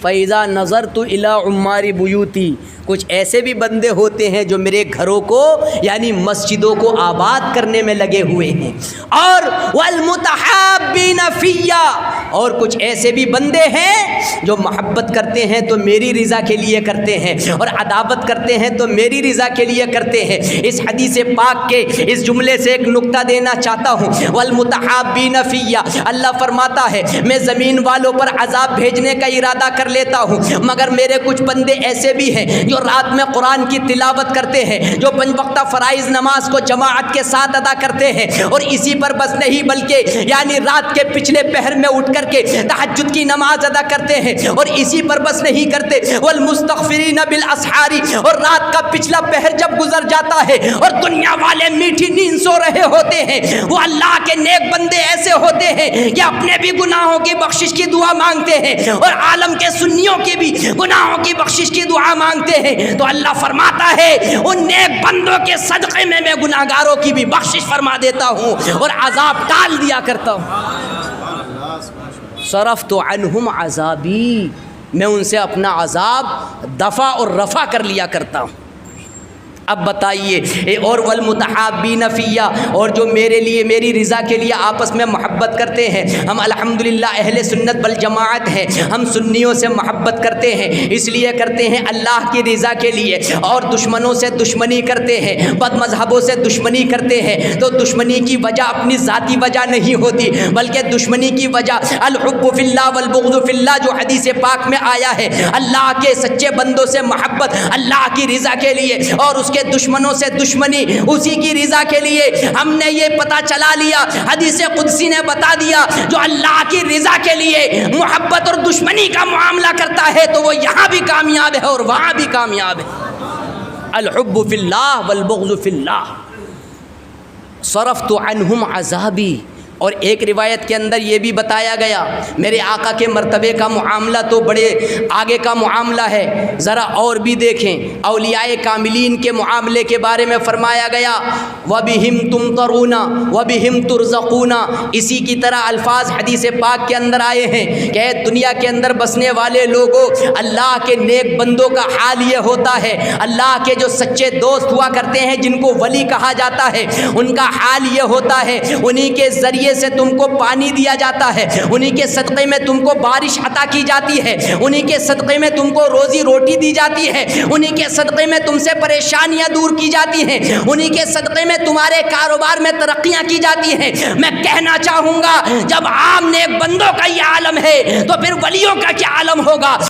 فَإِذَا نَظَرْتُ إِلَىٰ عُمَّارِ بُيُوتِي، کچھ ایسے بھی بندے ہوتے ہیں جو میرے گھروں کو یعنی مسجدوں کو آباد کرنے میں لگے ہوئے ہیں، اور وَالْمُتَحَابِّينَ فِيَّا، اور کچھ ایسے بھی بندے ہیں جو محبت کرتے ہیں تو میری رضا کے لیے کرتے ہیں، اور عداوت کرتے ہیں تو میری رضا کے لیے کرتے ہیں۔ اس حدیث پاک کے اس جملے سے ایک نکتہ دینا چاہتا ہوں، وَالْمُتَحَابِّينَ فِيَّا، اللہ فرماتا ہے میں زمین والوں پر عذاب بھیجنے کا ارادہ کر لیتا ہوں، مگر میرے کچھ بندے ایسے بھی ہیں جو رات میں قرآن کی تلاوت کرتے ہیں، جو 5 وقتہ فرائض نماز کو جماعت کے ساتھ ادا کرتے ہیں، اور اسی پر بس نہیں بلکہ یعنی رات کے پچھلے پہر میں اٹھ کر کے تہجد کی نماز ادا کرتے ہیں، اور اسی پر بس نہیں کرتے والمستغفرین بالاسحار، اور رات کا پچھلا پہر جب گزر جاتا ہے اور دنیا والے میٹھی نیند سو رہے ہوتے ہیں، وہ اللہ کے نیک بندے ایسے ہوتے ہیں کہ اپنے بھی گناہوں کی بخشش کی دعا مانگتے ہیں اور عالم کے سنیوں کے بھی گناہوں کی بخشش کی دعا مانگتے ہیں۔ تو اللہ فرماتا ہے ان نیک بندوں کے صدقے میں گناہگاروں کی بھی بخشش فرما دیتا ہوں اور عذاب ٹال دیا کرتا ہوں۔ صرفت عنہم عذابی، میں ان سے اپنا عذاب دفع اور رفع کر لیا کرتا ہوں۔ اب بتائیے، اور والمتحابین فیّا، اور جو میرے لیے میری رضا کے لیے آپس میں محبت کرتے ہیں، ہم الحمدللہ اہل سنت والجماعت ہیں، ہم سنیوں سے محبت کرتے ہیں، اس لیے کرتے ہیں اللہ کی رضا کے لیے، اور دشمنوں سے دشمنی کرتے ہیں، بد مذہبوں سے دشمنی کرتے ہیں، تو دشمنی کی وجہ اپنی ذاتی وجہ نہیں ہوتی، بلکہ دشمنی کی وجہ الحب فی اللہ والبغض فی اللہ جو حدیث پاک میں آیا ہے، اللہ کے سچے بندوں سے محبت اللہ کی رضا کے لیے، اور اس کے دشمنوں سے دشمنی اسی کی رضا کے لیے۔ ہم نے یہ پتہ چلا لیا، حدیث قدسی نے بتا دیا، جو اللہ کی رضا کے لیے محبت اور دشمنی کا معاملہ کرتا ہے تو وہ یہاں بھی کامیاب ہے اور وہاں بھی کامیاب ہے۔ الحب فی اللہ والبغض فی اللہ، صرفت عنہم عذابی۔ اور ایک روایت کے اندر یہ بھی بتایا گیا، میرے آقا کے مرتبے کا معاملہ تو بڑے آگے کا معاملہ ہے، ذرا اور بھی دیکھیں اولیاء کاملین کے معاملے کے بارے میں فرمایا گیا، وَبِهِمْ تُمْطَرُونَ وَبِهِمْ تُرْزَقُونَ، اسی کی طرح الفاظ حدیث پاک کے اندر آئے ہیں کہ دنیا کے اندر بسنے والے لوگوں، اللہ کے نیک بندوں کا حال یہ ہوتا ہے، اللہ کے جو سچے دوست ہوا کرتے ہیں جن کو ولی کہا جاتا ہے، ان کا حال یہ ہوتا ہے، انہی کے ذریعے سے تم کو پانی دیا جاتا ہے، انہی کے صدقے میں تم کو بارش عطا کی جاتی ہے، انہی کے صدقے میں تم کو روزی روٹی دی جاتی ہے، انہی کے صدقے میں تم سے پریشانیاں دور کی جاتی ہیں، انہی کے صدقے میں تمہارے کاروبار میں ترقیاں کی جاتی ہیں۔ میں کہنا چاہوں گا جب عام نیک بندوں کا یہ عالم ہے تو پھر ولیوں کا کیا عالم ہوگا۔